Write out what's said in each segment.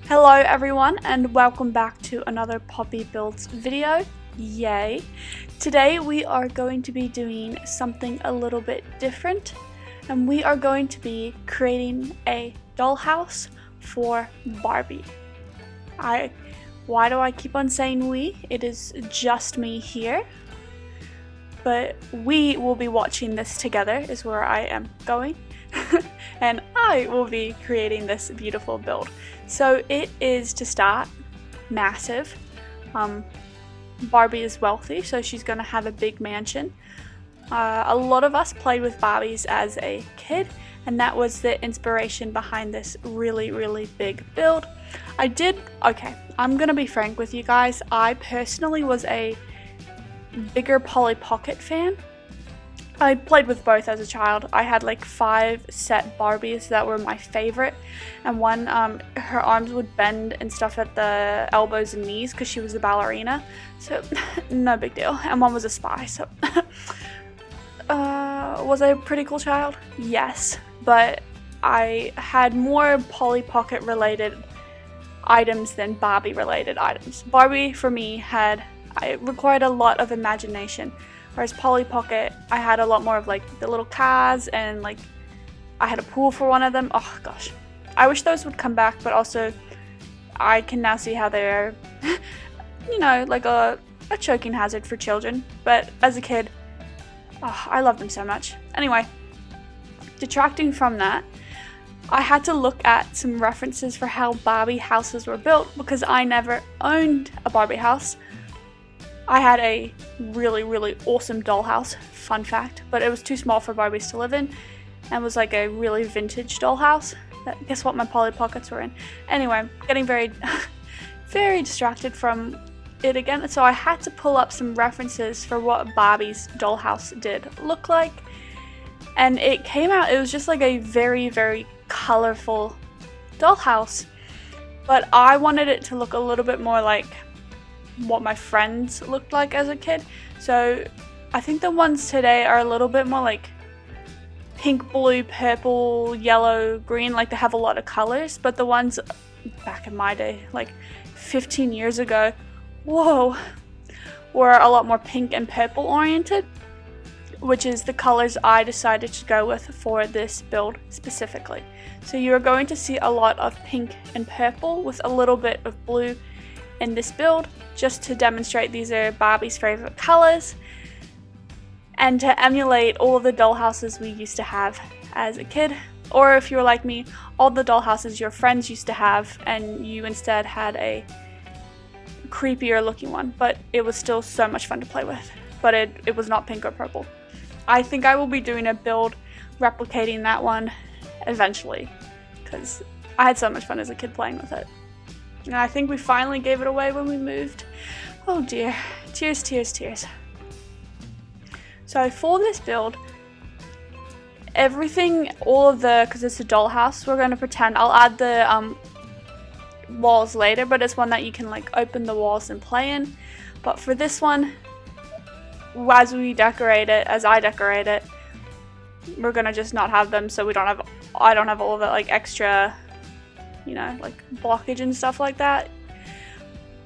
Hello everyone and welcome back to another Poppy Builds video. Yay! Today we are going to be doing something a little bit different and we are going to be creating a dollhouse for Barbie. Why do I keep on saying we? It is just me here. But we will be watching this together is where I am going. And I will be creating this beautiful build. So it is, to start, massive. Barbie is wealthy, so she's going to have a big mansion. A lot of us played with Barbies as a kid, and that was the inspiration behind this really big build. Okay, I'm going to be frank with you guys. I personally was a bigger Polly Pocket fan. I played with both as a child. I had like 5 set Barbies that were my favorite, and one, her arms would bend and stuff at the elbows and knees because she was a ballerina, so no big deal. And one was a spy, so was I a pretty cool child? Yes, but I had more Polly Pocket related items than Barbie related items. Barbie for me it required a lot of imagination. Whereas Polly Pocket, I had a lot more of like the little cars, and like I had a pool for one of them. Oh gosh, I wish those would come back, but also I can now see how they're, you know, like a choking hazard for children. But as a kid, I love them so much. Anyway, detracting from that, I had to look at some references for how Barbie houses were built because I never owned a Barbie house. I had a really awesome dollhouse, fun fact, but it was too small for Barbies to live in and was like a really vintage dollhouse. Guess what my Polly Pockets were in? Anyway, getting very distracted from it again, so I had to pull up some references for what Barbie's dollhouse did look like, and it came out, it was just like a very colorful dollhouse, but I wanted it to look a little bit more like what my friends looked like as a kid. So I think the ones today are a little bit more like pink, blue, purple, yellow, green, like they have a lot of colors, but the ones back in my day, like 15 years ago, whoa, were a lot more pink and purple oriented, which is the colors I decided to go with for this build specifically. So you're going to see a lot of pink and purple with a little bit of blue in this build, just to demonstrate these are Barbie's favorite colors and to emulate all the dollhouses we used to have as a kid, or if you were like me, all the dollhouses your friends used to have and you instead had a creepier looking one, but it was still so much fun to play with, but it was not pink or purple. I think I will be doing a build replicating that one eventually because I had so much fun as a kid playing with it. And I think we finally gave it away when we moved. Oh dear. Tears. So for this build, everything, because it's a dollhouse, we're going to pretend, I'll add the walls later, but it's one that you can like open the walls and play in. But for this one, as I decorate it, we're going to just not have them, so I don't have all of that like extra, you know, like blockage and stuff like that.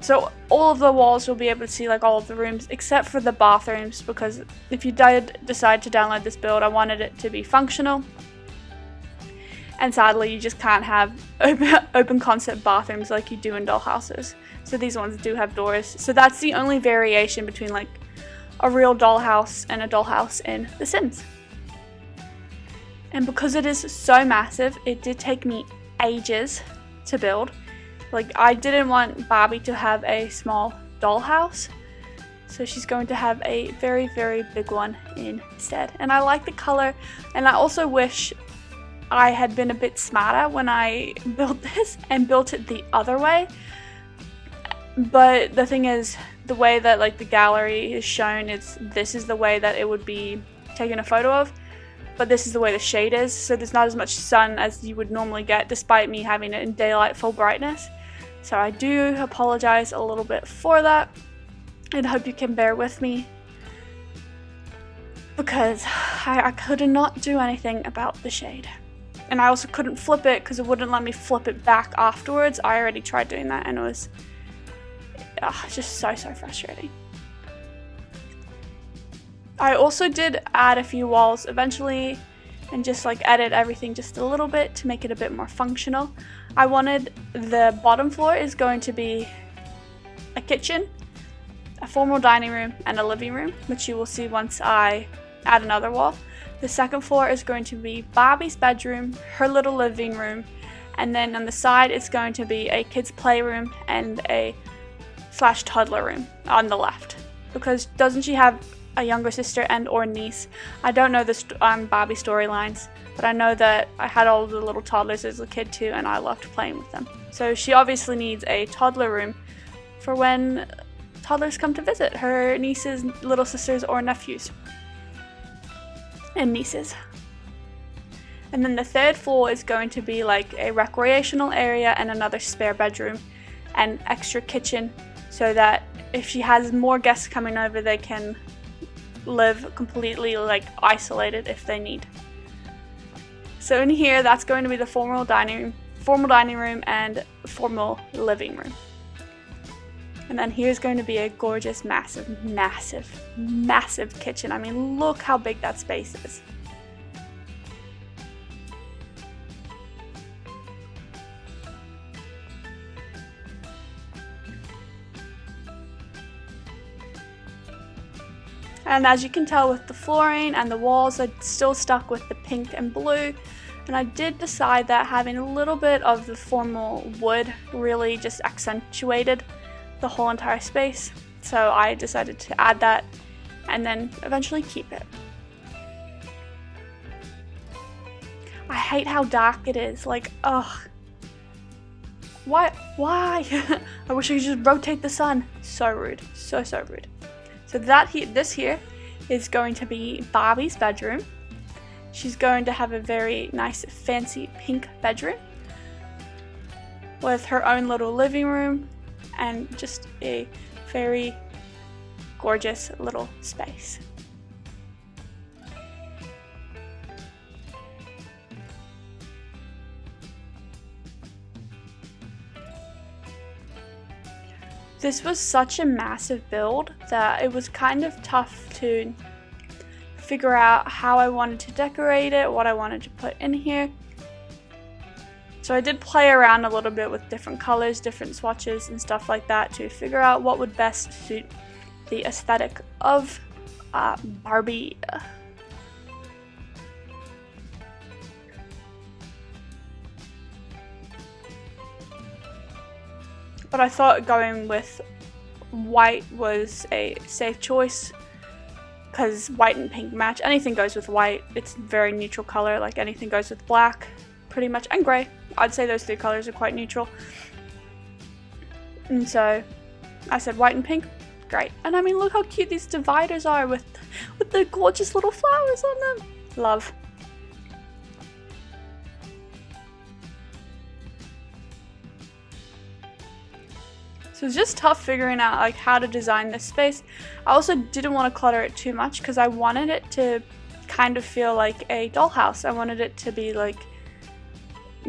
So all of the walls you'll be able to see like all of the rooms except for the bathrooms, because if you did decide to download this build, I wanted it to be functional, and sadly you just can't have open concept bathrooms like you do in dollhouses. So these ones do have doors, so that's the only variation between like a real dollhouse and a dollhouse in The Sims. And because it is so massive, it did take me ages to build. Like, I didn't want Barbie to have a small dollhouse, so she's going to have a very big one instead. And I like the color, and I also wish I had been a bit smarter when I built this and built it the other way. But the thing is, the way that like the gallery is shown, this is the way that it would be taken a photo of, but this is the way the shade is, so there's not as much sun as you would normally get despite me having it in daylight full brightness. So I do apologize a little bit for that, and I hope you can bear with me because I could not do anything about the shade. and I also couldn't flip it because it wouldn't let me flip it back afterwards. I already tried doing that and it was just so frustrating. I also did add a few walls eventually and just like edit everything just a little bit to make it a bit more functional. I wanted the bottom floor is going to be a kitchen, a formal dining room, and a living room, which you will see once I add another wall. The second floor is going to be Barbie's bedroom, her little living room, and then on the side it's going to be a kid's playroom and a / toddler room on the left. Because doesn't she have a younger sister and or niece? I don't know the Barbie storylines, but I know that I had all the little toddlers as a kid too, and I loved playing with them. So she obviously needs a toddler room for when toddlers come to visit, her nieces, little sisters, or nephews. And nieces. And then the third floor is going to be like a recreational area and another spare bedroom and extra kitchen, so that if she has more guests coming over, they can live completely like isolated if they need. So in here, that's going to be the formal dining room and formal living room. And then here's going to be a gorgeous, massive kitchen. I mean, look how big that space is. And as you can tell with the flooring and the walls, I still stuck with the pink and blue. And I did decide that having a little bit of the formal wood really just accentuated the whole entire space, so I decided to add that and then eventually keep it. I hate how dark it is, like, ugh. Why? I wish I could just rotate the sun. So rude, so rude. So this here is going to be Barbie's bedroom. She's going to have a very nice fancy pink bedroom with her own little living room and just a very gorgeous little space. This was such a massive build that it was kind of tough to figure out how I wanted to decorate it, what I wanted to put in here. So I did play around a little bit with different colors, different swatches and stuff like that to figure out what would best suit the aesthetic of Barbie. But I thought going with white was a safe choice because white and pink match. Anything goes with white. It's a very neutral color, like anything goes with black pretty much, and grey. I'd say those three colors are quite neutral. And so I said white and pink, great. And I mean, look how cute these dividers are with the gorgeous little flowers on them. Love. So it's just tough figuring out like how to design this space. I also didn't want to clutter it too much because I wanted it to kind of feel like a dollhouse. I wanted it to be like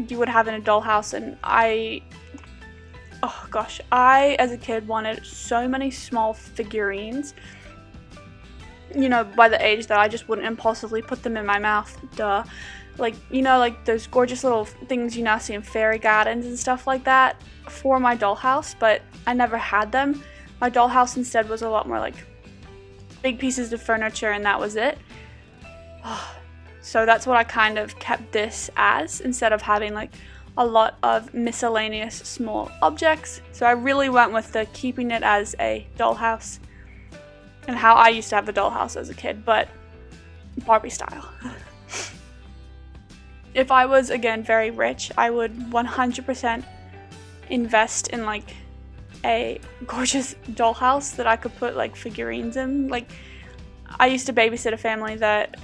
you would have in a dollhouse, and I as a kid wanted so many small figurines, you know, by the age that I just wouldn't impulsively put them in my mouth, duh. Like, you know, like those gorgeous little things you now see in fairy gardens and stuff like that for my dollhouse, but I never had them. My dollhouse instead was a lot more like big pieces of furniture and that was it. So that's what I kind of kept this as, instead of having like a lot of miscellaneous small objects. So I really went with the keeping it as a dollhouse and how I used to have a dollhouse as a kid, but Barbie style. If I was, again, very rich, I would 100% invest in like a gorgeous dollhouse that I could put like figurines in. Like, I used to babysit a family that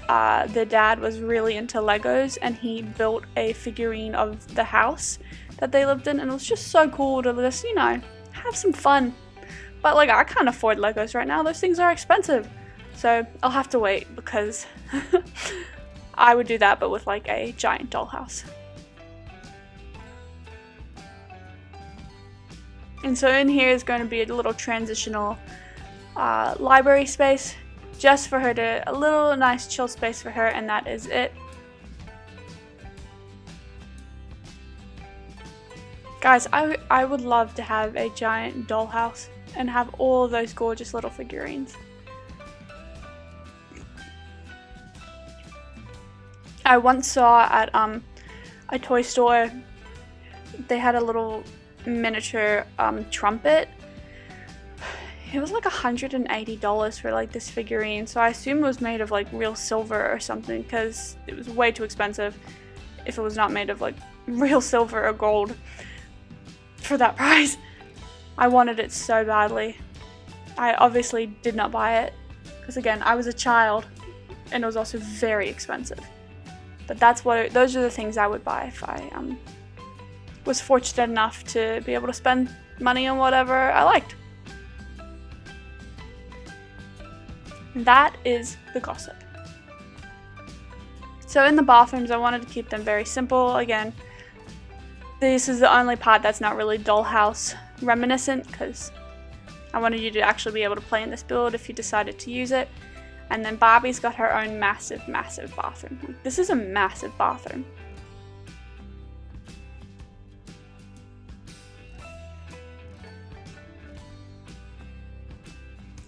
the dad was really into Legos, and he built a figurine of the house that they lived in, and it was just so cool to just, you know, have some fun. But like, I can't afford Legos right now. Those things are expensive. So I'll have to wait because I would do that, but with like a giant dollhouse. And so in here is going to be a little transitional library space, just for her to, a little nice chill space for her, and that is it. Guys, I would love to have a giant dollhouse and have all those gorgeous little figurines. I once saw at a toy store, they had a little miniature trumpet. It was like $180 for like this figurine, so I assume it was made of like real silver or something, because it was way too expensive if it was not made of like real silver or gold for that price. I wanted it so badly. I obviously did not buy it because, again, I was a child and it was also very expensive. But those are the things I would buy if I was fortunate enough to be able to spend money on whatever I liked. That is the gossip. So in the bathrooms, I wanted to keep them very simple. Again, this is the only part that's not really Dollhouse reminiscent, because I wanted you to actually be able to play in this build if you decided to use it. And then Barbie's got her own massive bathroom. This is a massive bathroom.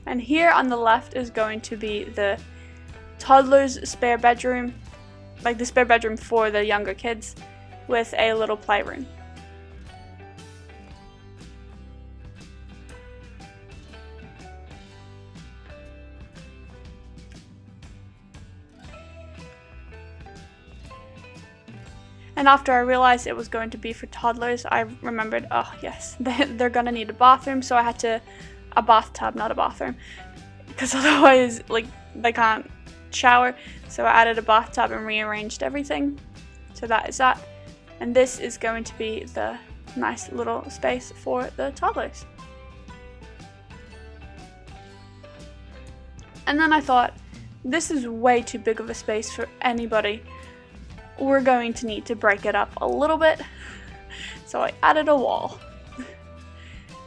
And here on the left is going to be the toddler's spare bedroom, like the spare bedroom for the younger kids, with a little playroom. And after I realized it was going to be for toddlers, I remembered, oh yes, they're gonna need a bathroom, so I had to, a bathtub, not a bathroom, because otherwise, like, they can't shower. So I added a bathtub and rearranged everything. So that is that. And this is going to be the nice little space for the toddlers. And then I thought, this is way too big of a space for anybody. We're going to need to break it up a little bit. So I added a wall,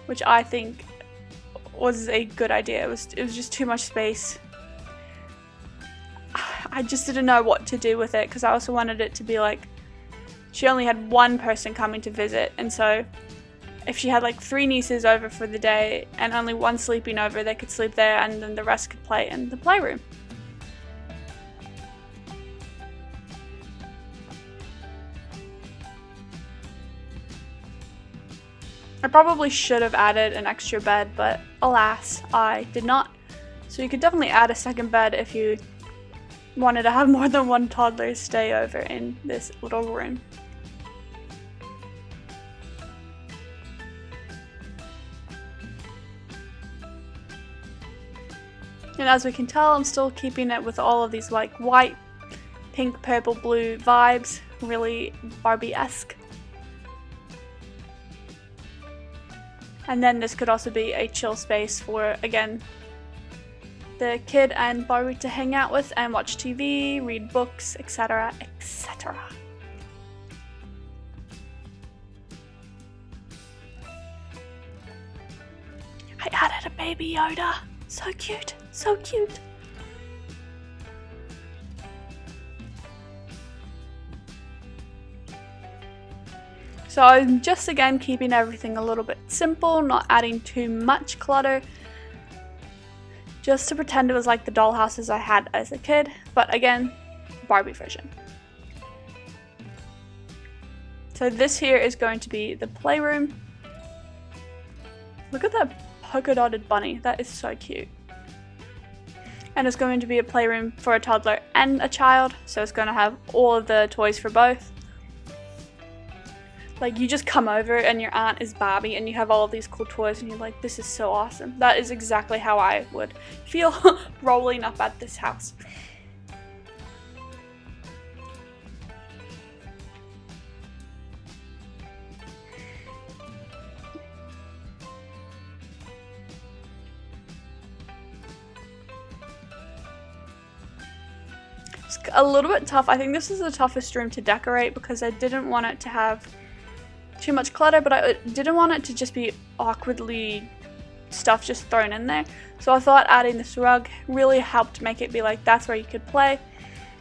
which I think was a good idea. It was just too much space. I just didn't know what to do with it, because I also wanted it to be like, she only had one person coming to visit, and so if she had like 3 nieces over for the day and only one sleeping over, they could sleep there and then the rest could play in the playroom. I probably should have added an extra bed, but alas, I did not. So you could definitely add a second bed if you wanted to have more than one toddler stay over in this little room. And as we can tell, I'm still keeping it with all of these like white, pink, purple, blue vibes, really Barbie-esque. And then this could also be a chill space for, again, the kid and Barbie to hang out with and watch TV, read books, etc., etc. I added a baby Yoda. So cute, so cute. So I'm just again keeping everything a little bit simple, not adding too much clutter, just to pretend it was like the dollhouses I had as a kid, but again, Barbie version. So this here is going to be the playroom. Look at that polka dotted bunny, that is so cute. And it's going to be a playroom for a toddler and a child, so it's going to have all of the toys for both. Like, you just come over and your aunt is Barbie and you have all of these cool toys and you're like, this is so awesome. That is exactly how I would feel rolling up at this house. a little bit tough. I think this is the toughest room to decorate because I didn't want it to have too much clutter, but I didn't want it to just be awkwardly stuff just thrown in there. So I thought adding this rug really helped make it be like that's where you could play.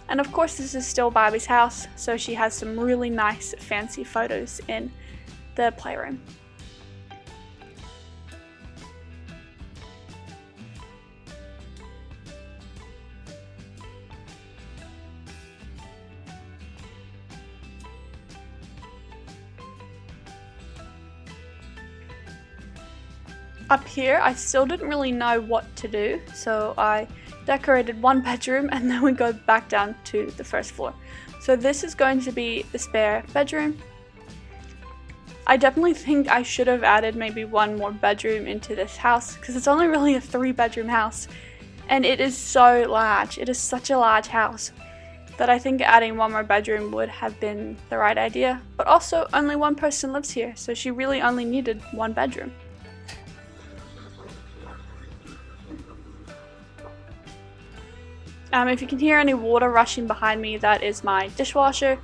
And of course this is still Barbie's house, so she has some really nice fancy photos in the playroom. Up here, I still didn't really know what to do, so I decorated one bedroom and then we go back down to the first floor. So this is going to be the spare bedroom. I definitely think I should have added maybe one more bedroom into this house because it's only really a 3-bedroom house and it is so large. It is such a large house that I think adding one more bedroom would have been the right idea. But also, only one person lives here, so she really only needed one bedroom. If you can hear any water rushing behind me, that is my dishwasher.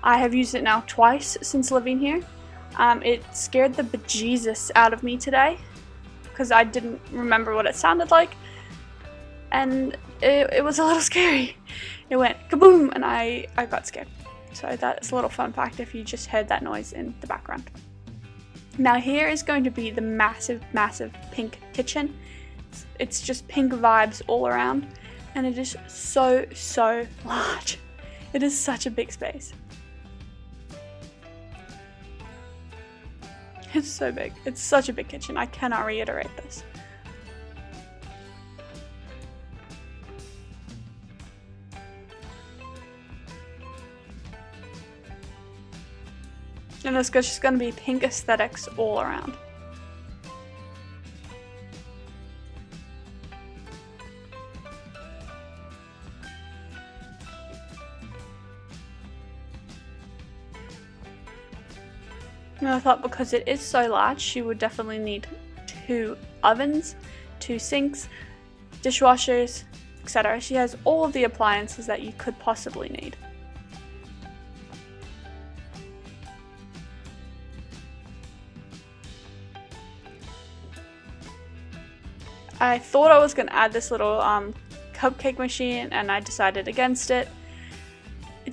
I have used it now twice since living here. It scared the bejesus out of me today because I didn't remember what it sounded like, and it was a little scary. It went kaboom and I got scared. So that's a little fun fact if you just heard that noise in the background. Now here is going to be the massive pink kitchen. It's just pink vibes all around. And it is so large. It is such a big space. It's so big. It's such a big kitchen. I cannot reiterate this. And it's just going to be pink aesthetics all around. And I thought because it is so large, she would definitely need 2 ovens, 2 sinks, dishwashers, etc. She has all of the appliances that you could possibly need. I thought I was going to add this little cupcake machine and I decided against it. It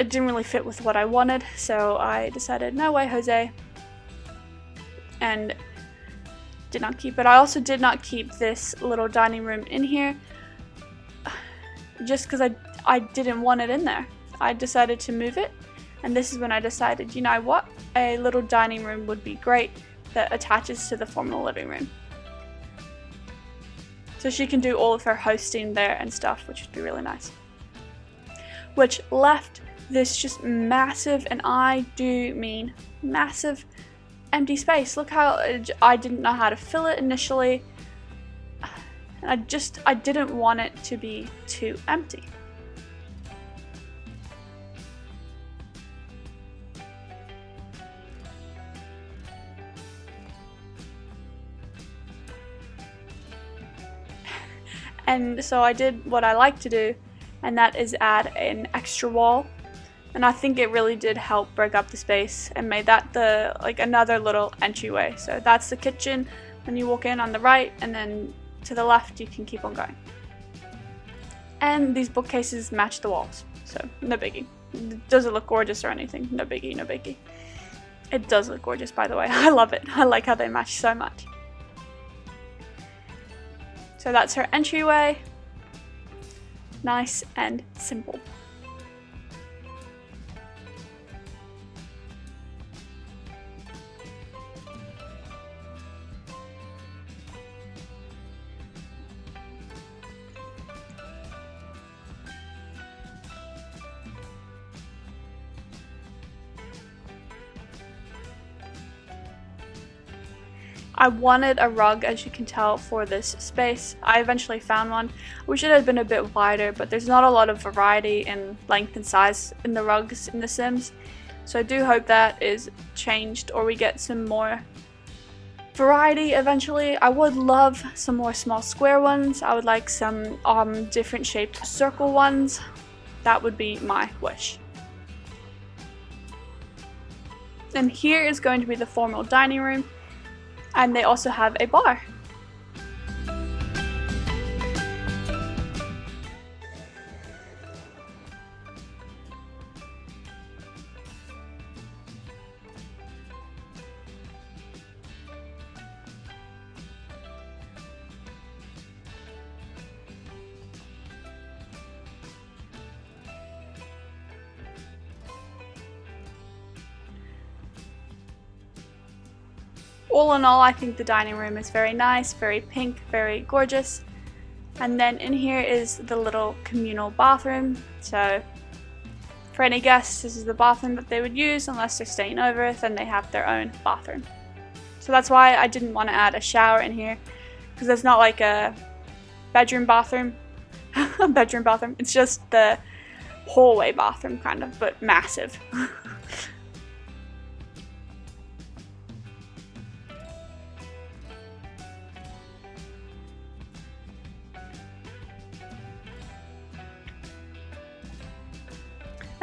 didn't really fit with what I wanted, so I decided no way, Jose, and did not keep it. I also did not keep this little dining room in here just because I didn't want it in there. I decided to move it, and this is when I decided, you know what, a little dining room would be great that attaches to the formal living room. So she can do all of her hosting there and stuff, which would be really nice. Which left this just massive, and I do mean massive, empty space. Look how I didn't know how to fill it initially. And I didn't want it to be too empty. And so I did what I like to do, and that is add an extra wall. And I think it really did help break up the space and made that another little entryway. So that's the kitchen when you walk in on the right, and then to the left you can keep on going. And these bookcases match the walls, so no biggie. Does it look gorgeous or anything? No biggie, no biggie. It does look gorgeous, by the way. I love it. I like how they match so much. So that's her entryway. Nice and simple. I wanted a rug, as you can tell, for this space. I eventually found one. I wish it had been a bit wider, but there's not a lot of variety in length and size in the rugs in The Sims. So I do hope that is changed, or we get some more variety eventually. I would love some more small square ones. I would like some different shaped circle ones. That would be my wish. And here is going to be the formal dining room, and they also have a bar. All in all, I think the dining room is very nice, very pink, very gorgeous. And then in here is the little communal bathroom. So for any guests, this is the bathroom that they would use unless they're staying over, then they have their own bathroom. So that's why I didn't want to add a shower in here, because it's not like a bedroom bathroom. Bedroom bathroom. It's just the hallway bathroom kind of, but massive.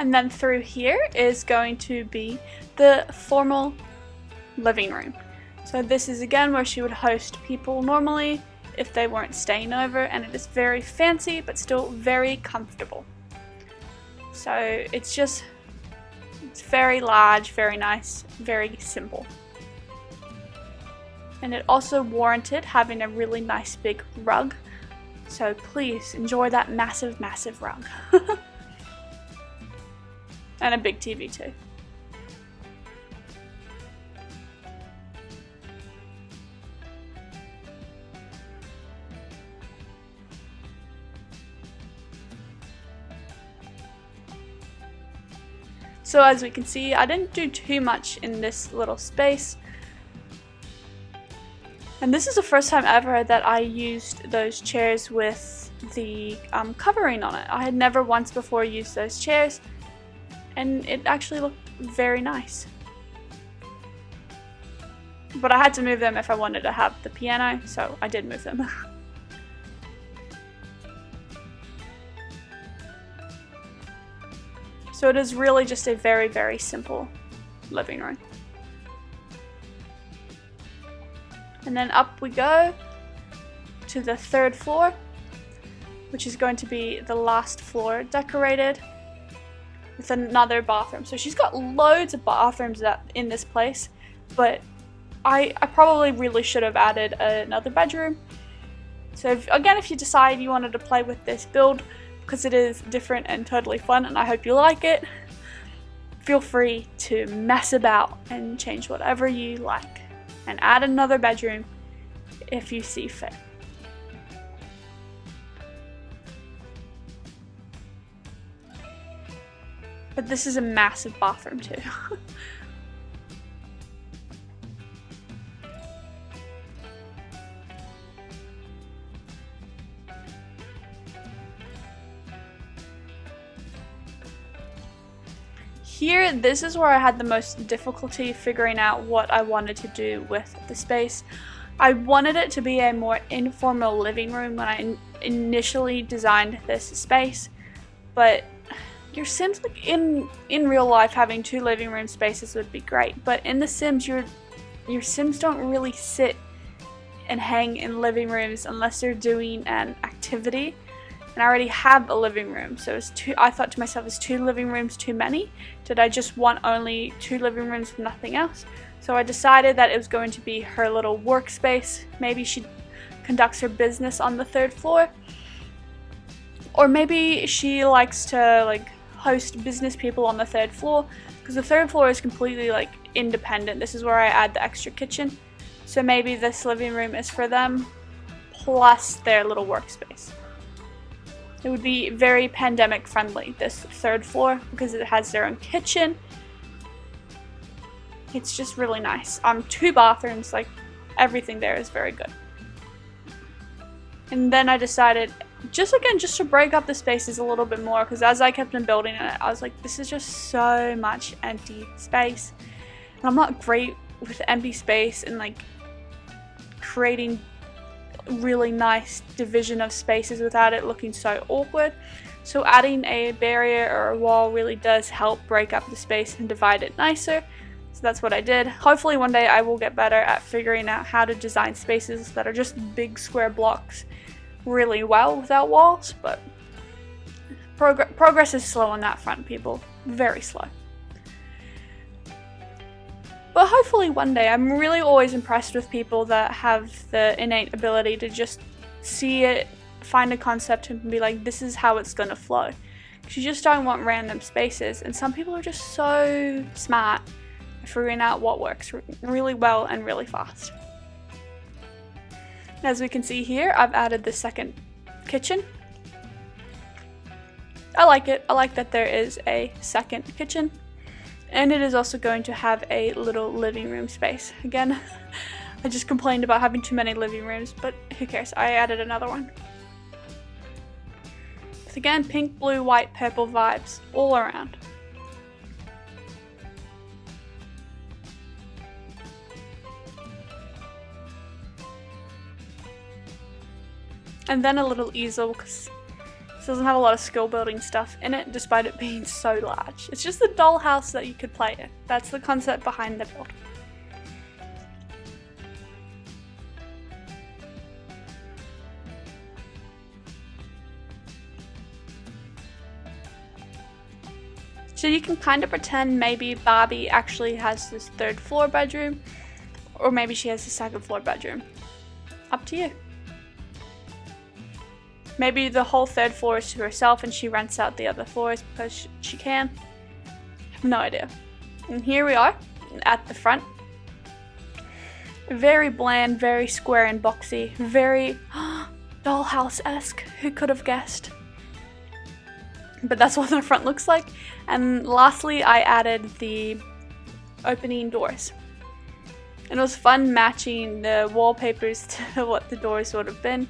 And then through here is going to be the formal living room. So this is again where she would host people normally if they weren't staying over, and it is very fancy but still very comfortable. So it's very large, very nice, very simple. And it also warranted having a really nice big rug. So please enjoy that massive, massive rug. And a big TV too. So as we can see, I didn't do too much in this little space. And this is the first time ever that I used those chairs with the covering on it. I had never once before used those chairs, and it actually looked very nice. But I had to move them if I wanted to have the piano, so I did move them. So it is really just a very, very simple living room. And then up we go to the third floor, which is going to be the last floor decorated with another bathroom. So she's got loads of bathrooms in this place, but I probably really should have added another bedroom. So if you decide you wanted to play with this build, because it is different and totally fun and I hope you like it, feel free to mess about and change whatever you like and add another bedroom if you see fit. But this is a massive bathroom too. Here, this is where I had the most difficulty figuring out what I wanted to do with the space. I wanted it to be a more informal living room when I initially designed this space, but your Sims, like in real life, having two living room spaces would be great, but in The Sims, your Sims don't really sit and hang in living rooms unless they're doing an activity. And I already have a living room, so I thought to myself, is 2 living rooms too many? Did I just want only 2 living rooms with nothing else? So I decided that it was going to be her little workspace. Maybe she conducts her business on the 3rd floor, or maybe she likes to host business people on the 3rd floor, because the 3rd floor is completely independent. This is where I add the extra kitchen, so maybe this living room is for them plus their little workspace. It would be very pandemic friendly, this 3rd floor, because it has their own kitchen. It's just really nice. 2 bathrooms, everything there is very good. And then I decided, just to break up the spaces a little bit more, because as I kept on building it, I was like, this is just so much empty space. And I'm not great with empty space and creating really nice division of spaces without it looking so awkward. So adding a barrier or a wall really does help break up the space and divide it nicer. So that's what I did. Hopefully one day I will get better at figuring out how to design spaces that are just big square blocks really well without walls, but progress is slow on that front, people. Very slow. But hopefully one day. I'm really always impressed with people that have the innate ability to just see it, find a concept and be like, this is how it's gonna flow. Because you just don't want random spaces, and some people are just so smart at figuring out what works really well and really fast. As we can see here, I've added the second kitchen. I like it. I like that there is a second kitchen. And it is also going to have a little living room space. Again, I just complained about having too many living rooms, but who cares? I added another one. With again, pink, blue, white, purple vibes all around. And then a little easel, because this doesn't have a lot of skill building stuff in it, despite it being so large. It's just the dollhouse that you could play in. That's the concept behind the build. So you can kind of pretend maybe Barbie actually has this third floor bedroom, or maybe she has the second floor bedroom. Up to you. Maybe the whole third floor is to herself and she rents out the other floors because she can. I have no idea. And here we are at the front. Very bland, very square and boxy, very dollhouse-esque. Who could have guessed? But that's what the front looks like. And lastly, I added the opening doors. And it was fun matching the wallpapers to what the doors would have been.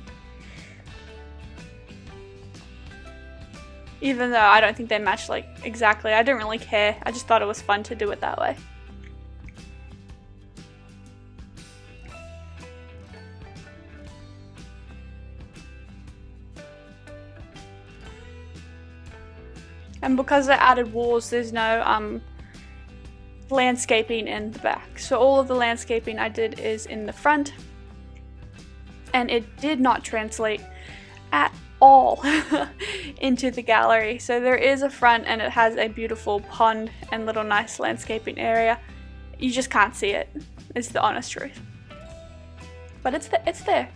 Even though I don't think they match like exactly. I didn't really care. I just thought it was fun to do it that way. And because I added walls, there's no landscaping in the back. So all of the landscaping I did is in the front. And it did not translate at all into the gallery. So there is a front and it has a beautiful pond and little nice landscaping area. You just can't see it, is the honest truth. But it's there.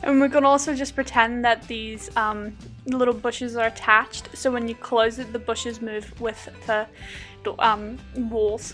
And we can also just pretend that these little bushes are attached, so when you close it, the bushes move with the walls.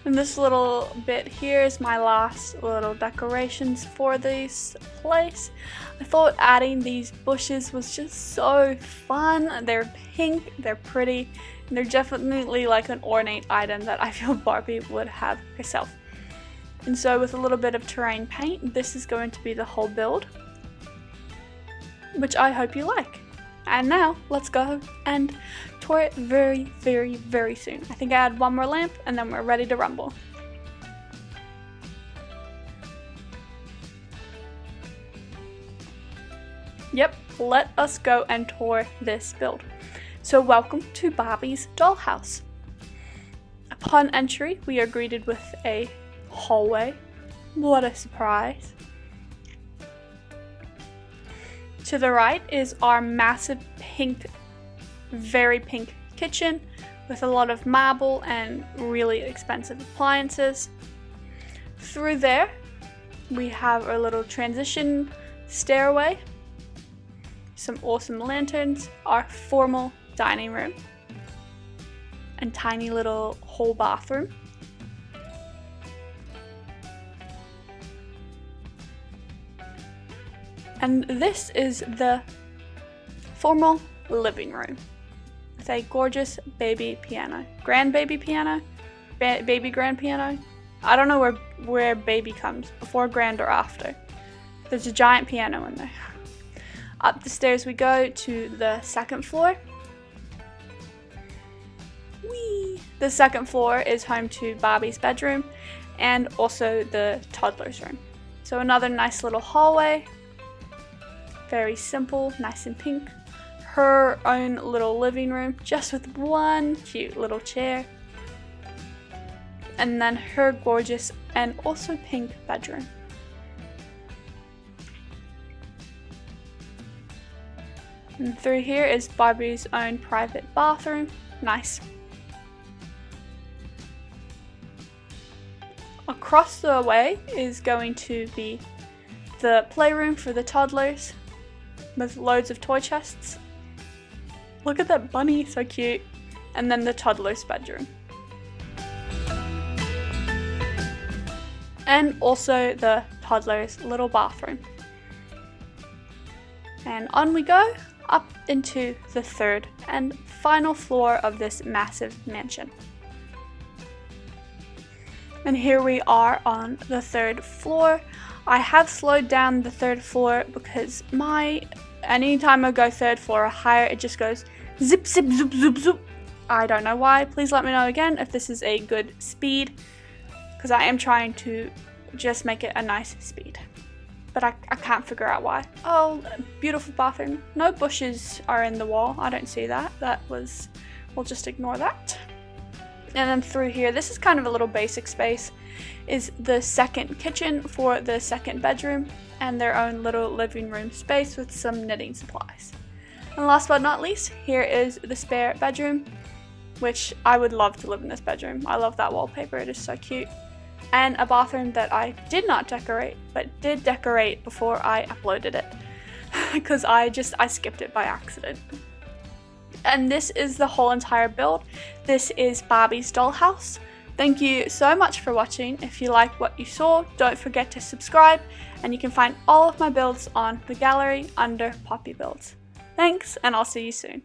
And this little bit here is my last little decorations for this place. I thought adding these bushes was just so fun. They're pink, they're pretty, and they're definitely like an ornate item that I feel Barbie would have herself. And so with a little bit of terrain paint, this is going to be the whole build, which I hope you like. And now let's go and tour it very, very, very soon. I think I add one more lamp and then we're ready to rumble. Yep, let us go and tour this build. So welcome to Barbie's Dollhouse. Upon entry, we are greeted with a hallway. What a surprise. To the right is our massive pink, very pink kitchen with a lot of marble and really expensive appliances. Through there, we have a little transition stairway some awesome lanterns, our formal dining room, and tiny little hall bathroom. And this is the formal living room with a gorgeous baby piano. Grandbaby piano? Baby grand piano? I don't know where baby comes, before grand or after. There's a giant piano in there. Up the stairs we go to the second floor. Whee! The second floor is home to Barbie's bedroom and also the toddler's room. So another nice little hallway. Very simple, nice and pink. Her own little living room, just with one cute little chair. And then her gorgeous and also pink bedroom. And through here is Barbie's own private bathroom. Nice. Across the way is going to be the playroom for the toddlers with loads of toy chests. Look at that bunny, so cute. And then the toddler's bedroom. And also the toddler's little bathroom. And on we go, up into the third and final floor of this massive mansion. And here we are on the third floor. I have slowed down the third floor because anytime I go third floor or higher, it just goes zip, zip, zoop, zoop, zoop. I don't know why. Please let me know again if this is a good speed, because I am trying to just make it a nice speed. But I can't figure out why. Oh, beautiful bathroom. No bushes are in the wall. I don't see that. We'll just ignore that. And then through here, this is kind of a little basic space, is the second kitchen for the second bedroom and their own little living room space with some knitting supplies. And last but not least, here is the spare bedroom, which I would love to live in this bedroom. I love that wallpaper, it is so cute. And a bathroom that I did not decorate, but did decorate before I uploaded it, because I skipped it by accident. And this is the whole entire build. This is Barbie's dollhouse. Thank you so much for watching. If you like what you saw, don't forget to subscribe, and you can find all of my builds on the gallery under poppybuilds. Thanks, and I'll see you soon.